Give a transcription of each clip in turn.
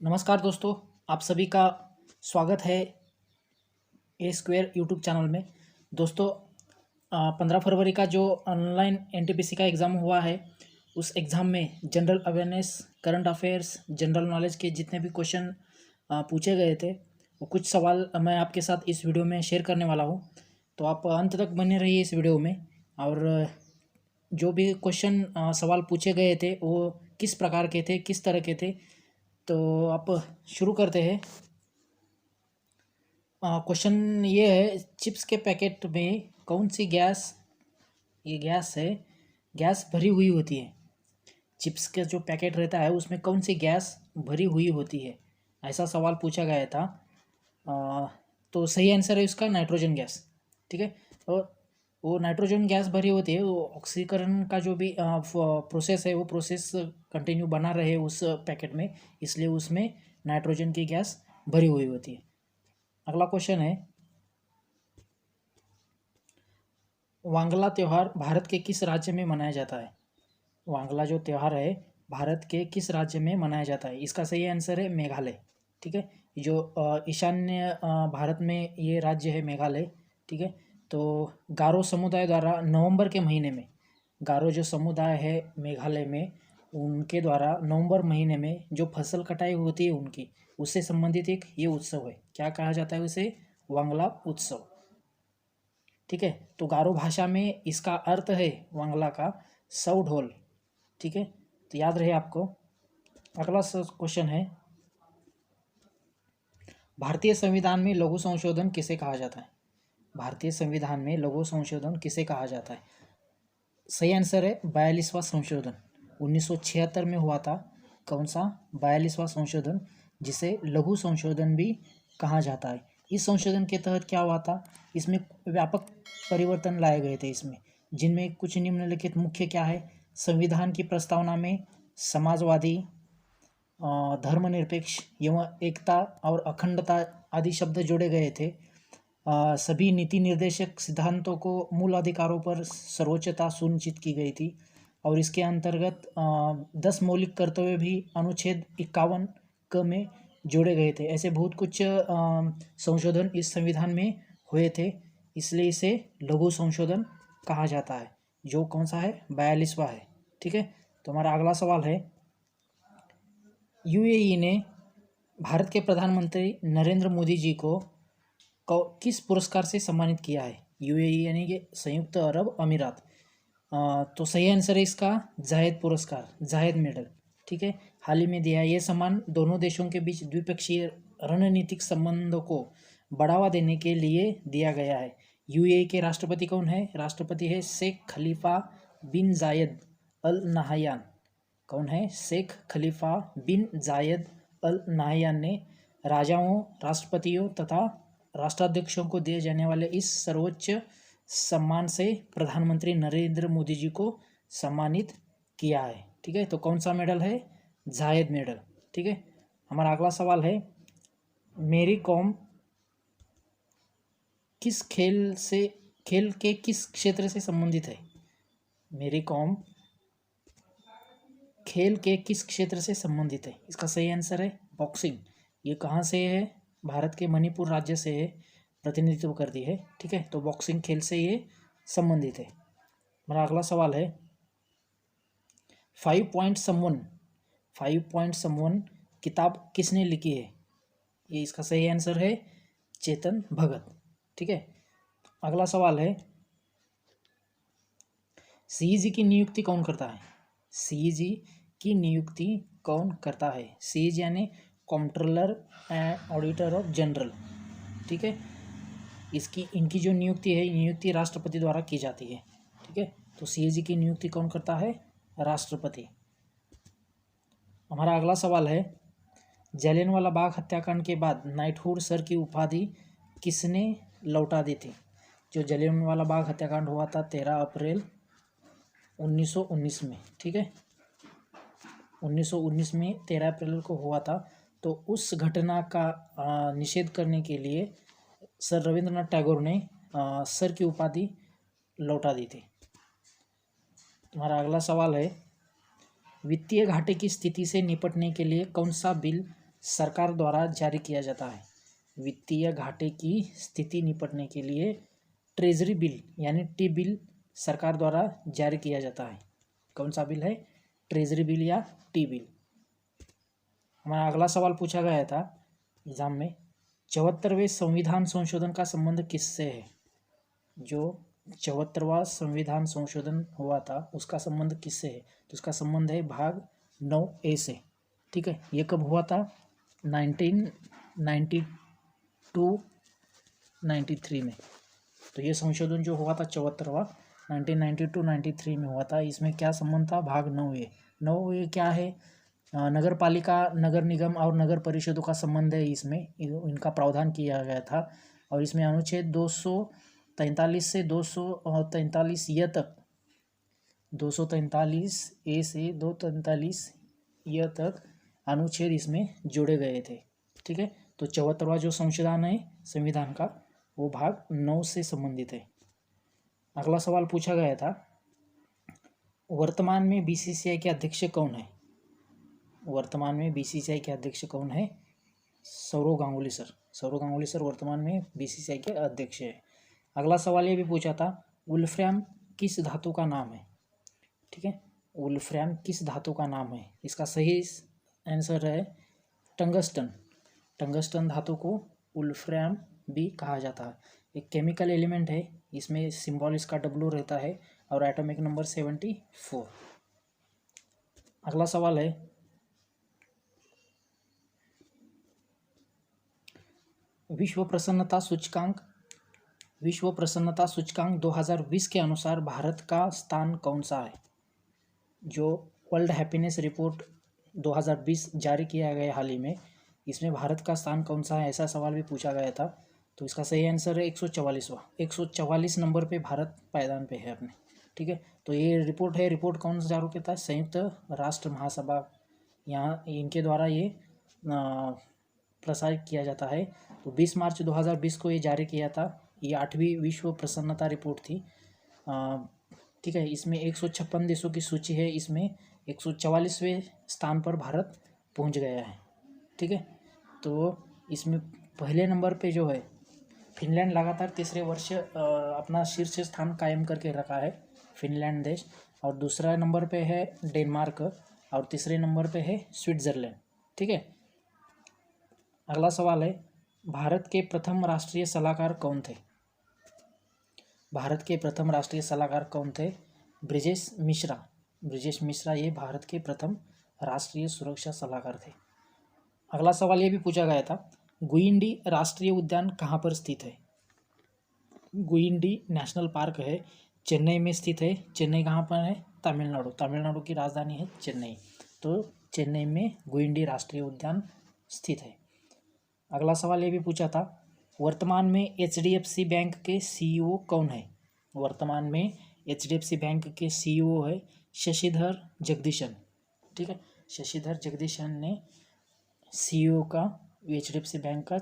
नमस्कार दोस्तों, आप सभी का स्वागत है ए स्क्वेयर यूट्यूब चैनल में। दोस्तों, 15 फरवरी का जो ऑनलाइन एनटीपीसी का एग्ज़ाम हुआ है, उस एग्ज़ाम में general awareness, current affairs, general knowledge के जितने भी क्वेश्चन पूछे गए थे, वो कुछ सवाल मैं आपके साथ इस वीडियो में शेयर करने वाला हूँ। तो आप अंत तक बने रहिए इस वीडियो में। और जो भी क्वेश्चन सवाल पूछे गए थे वो किस प्रकार के थे, किस तरह के थे, तो आप शुरू करते हैं। क्वेश्चन ये है, चिप्स के पैकेट में कौन सी गैस, ये गैस है, गैस भरी हुई होती है। चिप्स के जो पैकेट रहता है उसमें कौन सी गैस भरी हुई होती है, ऐसा सवाल पूछा गया था। अ, तो सही आंसर है इसका नाइट्रोजन गैस। ठीक है। और वो नाइट्रोजन गैस भरी होती है, वो ऑक्सीकरण का जो भी प्रोसेस है, वो प्रोसेस कंटिन्यू बना रहे उस पैकेट में, इसलिए उसमें नाइट्रोजन की गैस भरी हुई होती है। अगला क्वेश्चन है, वांगला त्यौहार भारत के किस राज्य में मनाया जाता है। वांगला जो त्यौहार है भारत के किस राज्य में मनाया जाता है। इसका सही आंसर है मेघालय। ठीक है। जो ईशान्य भारत में ये राज्य है मेघालय। ठीक है। तो गारो समुदाय द्वारा नवंबर के महीने में, गारो जो समुदाय है मेघालय में, उनके द्वारा नवंबर महीने में जो फसल कटाई होती है उनकी, उससे संबंधित एक ये उत्सव है। क्या कहा जाता है उसे? वांगला उत्सव। ठीक है। तो गारो भाषा में इसका अर्थ है वांगला का सौ ढोल। ठीक है। तो याद रहे आपको। अगला क्वेश्चन है, भारतीय संविधान में लघु संशोधन किसे कहा जाता है। भारतीय संविधान में लघु संशोधन किसे कहा जाता है। सही आंसर है 42वां संशोधन। 1976 में हुआ था। कौन सा? 42वां संशोधन, जिसे लघु संशोधन भी कहा जाता है। इस संशोधन के तहत क्या हुआ था, इसमें व्यापक परिवर्तन लाए गए थे इसमें, जिनमें कुछ निम्नलिखित मुख्य क्या है। संविधान की प्रस्तावना में समाजवादी, धर्मनिरपेक्ष एवं एकता और अखंडता आदि शब्द जोड़े गए थे। सभी नीति निर्देशक सिद्धांतों को मूल अधिकारों पर सर्वोच्चता सुनिश्चित की गई थी। और इसके अंतर्गत 10 मौलिक कर्तव्य भी अनुच्छेद 51 क में जोड़े गए थे। ऐसे बहुत कुछ संशोधन इस संविधान में हुए थे, इसलिए इसे लघु संशोधन कहा जाता है, जो कौन सा है? 42वां है। ठीक है। तो हमारा अगला सवाल है, यूएई ने भारत के प्रधानमंत्री नरेंद्र मोदी जी को किस पुरस्कार से सम्मानित किया है। यूएई यानी कि संयुक्त अरब अमीरात। तो सही आंसर है इसका जायद पुरस्कार, जायद मेडल। ठीक है। हाल ही में दिया है। ये सम्मान दोनों देशों के बीच द्विपक्षीय रणनीतिक संबंधों को बढ़ावा देने के लिए दिया गया है। यूएई के राष्ट्रपति कौन है? राष्ट्रपति है शेख खलीफा बिन जायद अल नाहयान। कौन है? शेख खलीफा बिन जायद अल नाहयान ने राजाओं, राष्ट्रपतियों तथा राष्ट्राध्यक्षों को दिए जाने वाले इस सर्वोच्च सम्मान से प्रधानमंत्री नरेंद्र मोदी जी को सम्मानित किया है। ठीक है। तो कौन सा मेडल है? जायद मेडल। ठीक है। हमारा अगला सवाल है, मेरी कॉम किस खेल के किस क्षेत्र से संबंधित है। मेरी कॉम खेल के किस क्षेत्र से संबंधित है। इसका सही आंसर है बॉक्सिंग। ये कहाँ से है? भारत के मणिपुर राज्य से प्रतिनिधित्व करती है। ठीक है। तो बॉक्सिंग खेल से ये संबंधित है। हमारा अगला सवाल है, 5 पॉइंट समवन किताब किसने लिखी है। ये इसका सही आंसर है चेतन भगत। ठीक है। अगला सवाल है, सीईजी की नियुक्ति कौन करता है। सीईजी की नियुक्ति कौन करता है। सीईजी यानी controller and auditor of general. ठीक है। इनकी जो नियुक्ति है, नियुक्ति राष्ट्रपति द्वारा की जाती है। ठीक है। तो सीएजी की नियुक्ति कौन करता है? राष्ट्रपति। हमारा अगला सवाल है, जलियांवाला बाग हत्याकांड के बाद नाइटहुड सर की उपाधि किसने लौटा दी थी। जो जलियांवाला बाग हत्याकांड हुआ था 13 अप्रैल 1919 में। ठीक है। 1919 में 13 अप्रैल को हुआ था। तो उस घटना का निषेध करने के लिए सर रविंद्रनाथ टैगोर ने सर की उपाधि लौटा दी थी। तुम्हारा अगला सवाल है, वित्तीय घाटे की स्थिति से निपटने के लिए कौन सा बिल सरकार द्वारा जारी किया जाता है? वित्तीय घाटे की स्थिति निपटने के लिए ट्रेजरी बिल यानी टी बिल सरकार द्वारा जारी किया जाता है। कौन सा बिल है? ट्रेजरी बिल या टी बिल। हमारा अगला सवाल पूछा गया था एग्जाम में, 74वें संविधान संशोधन का संबंध किससे है? जो 74वां संविधान संशोधन हुआ था उसका संबंध किससे है? तो उसका संबंध है भाग 9A से। ठीक है, ये कब हुआ था? 1992-93 में। तो ये संशोधन जो हुआ था 74वां 1992-93 में हुआ था। इसमें क्या संबंध था? भाग 9A। 9A क्या है? नगर पालिका, नगर निगम और नगर परिषदों का संबंध है। इसमें इनका प्रावधान किया गया था और इसमें अनुच्छेद 243 से 243 ये तक, 243A से 243 तक अनुच्छेद इसमें जोड़े गए थे। ठीक है, तो 74वां जो संशोधन है संविधान का वो भाग 9 से संबंधित है। अगला सवाल पूछा गया था, वर्तमान में बीसीसीआई के अध्यक्ष कौन है? वर्तमान में बीसीसीआई के अध्यक्ष कौन है? सौरव गांगुली सर। सौरव गांगुली सर वर्तमान में बीसीसीआई के अध्यक्ष है। अगला सवाल ये भी पूछा था, वुल्फ्राम किस धातु का नाम है? ठीक है, वुल्फ्राम किस धातु का नाम है? इसका सही आंसर है टंगस्टन। टंगस्टन धातु को वुल्फ्राम भी कहा जाता है। एक केमिकल एलिमेंट है, इसमें सिंबल इसका W रहता है और एटॉमिक नंबर 74। अगला सवाल है, विश्व प्रसन्नता सूचकांक 2020 के अनुसार भारत का स्थान कौन सा है? जो वर्ल्ड हैप्पीनेस रिपोर्ट 2020 जारी किया गया हाल ही में, इसमें भारत का स्थान कौन सा है, ऐसा सवाल भी पूछा गया था। तो इसका सही आंसर है 144वां। 144 नंबर पे भारत पायदान पे है अपने। ठीक है, तो ये रिपोर्ट है। रिपोर्ट कौन सा जारी करता है? संयुक्त राष्ट्र महासभा, यहाँ इनके द्वारा ये प्रसारित किया जाता है। तो 20 मार्च 2020 को ये जारी किया था। ये 8वीं विश्व प्रसन्नता रिपोर्ट थी। ठीक है, इसमें 156 देशों की सूची है। इसमें 144वें स्थान पर भारत पहुंच गया है। ठीक है, तो इसमें पहले नंबर पे जो है फिनलैंड लगातार तीसरे वर्ष अपना शीर्ष स्थान कायम करके रखा है, फिनलैंड देश। और दूसरा नंबर पे है डेनमार्क और तीसरे नंबर पे है स्विट्ज़रलैंड। ठीक है, अगला सवाल है, भारत के प्रथम राष्ट्रीय सलाहकार कौन थे? भारत के प्रथम राष्ट्रीय सलाहकार कौन थे? ब्रिजेश मिश्रा। ब्रिजेश मिश्रा ये भारत के प्रथम राष्ट्रीय सुरक्षा सलाहकार थे। अगला सवाल ये भी पूछा गया था, गुइंडी राष्ट्रीय उद्यान कहाँ पर स्थित है? गुइंडी नेशनल पार्क है, चेन्नई में स्थित है। चेन्नई कहाँ पर है? तमिलनाडु। तमिलनाडु की राजधानी है चेन्नई। तो चेन्नई में गुइंडी राष्ट्रीय उद्यान स्थित है। अगला सवाल ये भी पूछा था, वर्तमान में HDFC बैंक के CEO कौन है? वर्तमान में HDFC बैंक के CEO है शशिधर जगदीशन। ठीक है, शशिधर जगदीशन ने CEO का HDFC बैंक का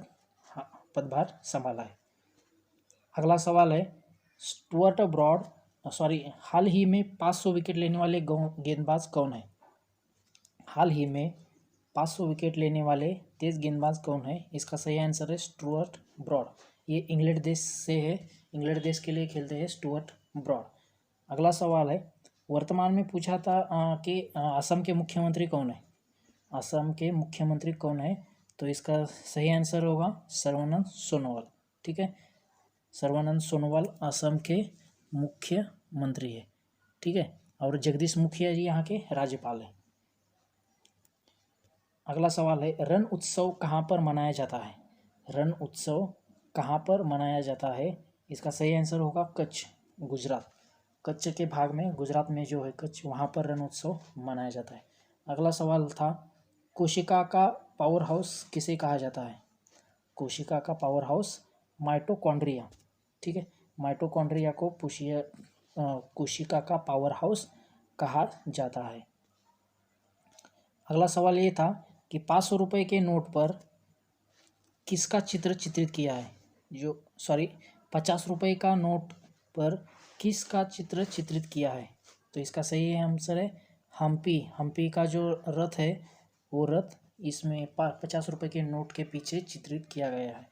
पदभार संभाला है। अगला सवाल है, स्टुअर्ट ब्रॉड हाल ही में 500 विकेट लेने वाले गेंदबाज कौन है? हाल ही में 500 विकेट लेने वाले तेज गेंदबाज कौन है? इसका सही आंसर है स्टुअर्ट ब्रॉड। ये इंग्लैंड देश से है, इंग्लैंड देश के लिए खेलते हैं स्टुअर्ट ब्रॉड। अगला सवाल है, वर्तमान में पूछा था कि असम के मुख्यमंत्री कौन है? असम के मुख्यमंत्री कौन है? तो इसका सही आंसर होगा सर्बानंद सोनोवाल। ठीक है, सर्बानंद सोनोवाल असम के मुख्यमंत्री है। ठीक है, और जगदीश मुखिया जी यहाँ के राज्यपाल हैं। अगला सवाल है, रण उत्सव कहाँ पर मनाया जाता है? रण उत्सव कहाँ पर मनाया जाता है? इसका सही आंसर होगा कच्छ, गुजरात। कच्छ के भाग में, गुजरात में जो है कच्छ, वहाँ पर रण उत्सव मनाया जाता है। अगला सवाल था, कोशिका का पावर हाउस किसे कहा जाता है? कोशिका का पावर हाउस माइटोकॉन्ड्रिया। ठीक है, माइटोकॉन्ड्रिया को कोशिका का पावर हाउस कहा जाता है। अगला सवाल ये था कि 500 रुपये के नोट पर किसका चित्र चित्रित किया है? 50 रुपये का नोट पर किसका चित्र चित्रित किया है? तो इसका सही आंसर है हम्पी। हम्पी का जो रथ है वो रथ इसमें 50 रुपये के नोट के पीछे चित्रित किया गया है।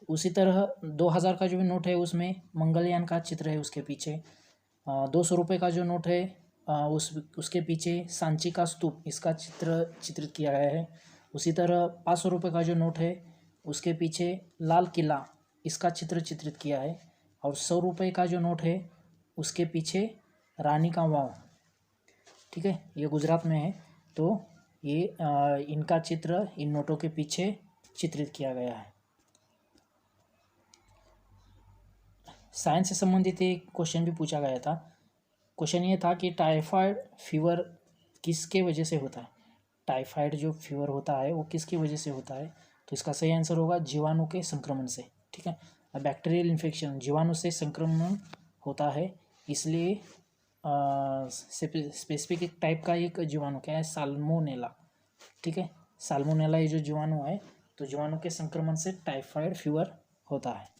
उसी तरह 2000 का जो भी नोट है उसमें मंगलयान का चित्र है उसके पीछे। 200 रुपये का जो नोट है उसके पीछे सांची का स्तूप इसका चित्रित किया गया है। उसी तरह 500 रुपये का जो नोट है उसके पीछे लाल किला इसका चित्रित किया है। और 100 रुपये का जो नोट है उसके पीछे रानी का वाव, ठीक है, ये गुजरात में है। तो ये इनका चित्र इन नोटों के पीछे चित्रित किया गया है। साइंस से संबंधित एक क्वेश्चन भी पूछा गया था। क्वेश्चन ये था कि टाइफाइड फीवर किसके वजह से होता है। टाइफाइड जो फीवर होता है वो किसकी वजह से होता है, तो इसका सही आंसर होगा जीवाणु के संक्रमण से, ठीक है। बैक्टीरियल इन्फेक्शन जीवाणु से संक्रमण होता है, इसलिए स्पेसिफिक एक टाइप का एक जीवाणु क्या है, साल्मोनेला, ठीक है। साल्मोनेला ये जो जीवाणु है, तो जीवाणु के संक्रमण से टाइफाइड फीवर होता है।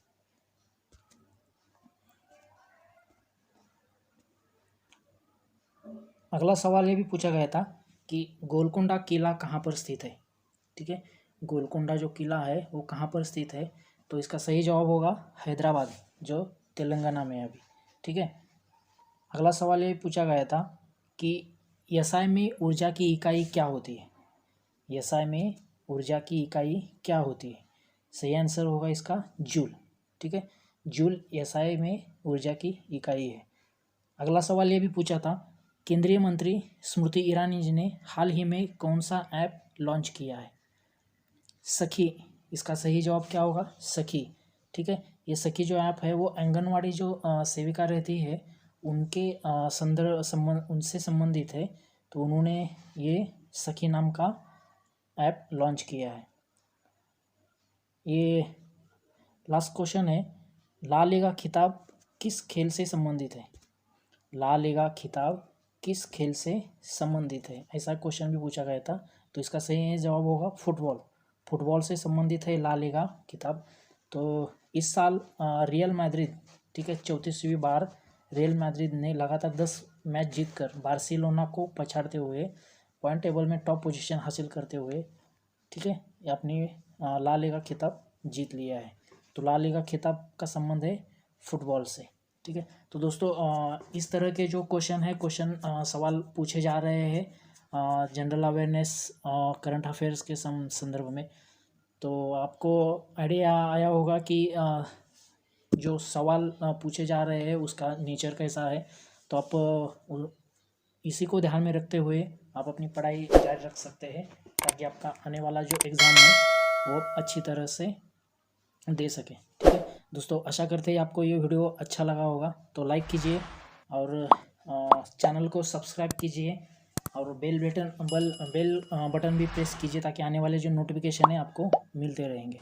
अगला सवाल ये भी पूछा गया था कि गोलकोंडा किला कहाँ पर स्थित है, ठीक है। गोलकोंडा जो किला है वो कहाँ पर स्थित है, तो इसका सही जवाब होगा हैदराबाद, जो तेलंगाना में है अभी, ठीक है। अगला सवाल ये पूछा गया था कि एसआई में ऊर्जा की इकाई क्या होती है। एसआई में ऊर्जा की इकाई क्या होती है, सही आंसर होगा इसका जूल, ठीक है। जूल एसआई में ऊर्जा की इकाई है। अगला सवाल ये भी पूछा था, केंद्रीय मंत्री स्मृति ईरानी जी ने हाल ही में कौन सा ऐप लॉन्च किया है। सखी, इसका सही जवाब क्या होगा, सखी, ठीक है। ये सखी जो ऐप है वो आंगनवाड़ी जो सेविका रहती है उनके उनसे संबंधित है, तो उन्होंने ये सखी नाम का ऐप लॉन्च किया है। ये लास्ट क्वेश्चन है, ला लीगा खिताब किस खेल से संबंधित है। ला लीगा खिताब किस खेल से संबंधित है, ऐसा क्वेश्चन भी पूछा गया था, तो इसका सही जवाब होगा फुटबॉल। फुटबॉल से संबंधित है ला लीगा खिताब। तो इस साल रियल मैड्रिड, ठीक है, 34वीं बार रियल मैड्रिड ने लगातार 10 मैच जीतकर बार्सिलोना को पछाड़ते हुए पॉइंट टेबल में टॉप पोजीशन हासिल करते हुए, ठीक है, अपनी ला लीगा खिताब जीत लिया है। तो ला लीगा खिताब का संबंध है फुटबॉल से, ठीक है। तो दोस्तों इस तरह के जो क्वेश्चन है सवाल पूछे जा रहे हैं जनरल अवेयरनेस करंट अफेयर्स के संदर्भ में। तो आपको आइडिया आया होगा कि जो सवाल पूछे जा रहे हैं उसका नेचर कैसा है। तो आप इसी को ध्यान में रखते हुए आप अपनी पढ़ाई जारी रख सकते हैं, ताकि आपका आने वाला जो एग्ज़ाम है वो अच्छी तरह से दे सके, ठीक है। दोस्तों आशा करते हैं आपको ये वीडियो अच्छा लगा होगा, तो लाइक कीजिए और चैनल को सब्सक्राइब कीजिए और बेल बटन भी प्रेस कीजिए, ताकि आने वाले जो नोटिफिकेशन है आपको मिलते रहेंगे।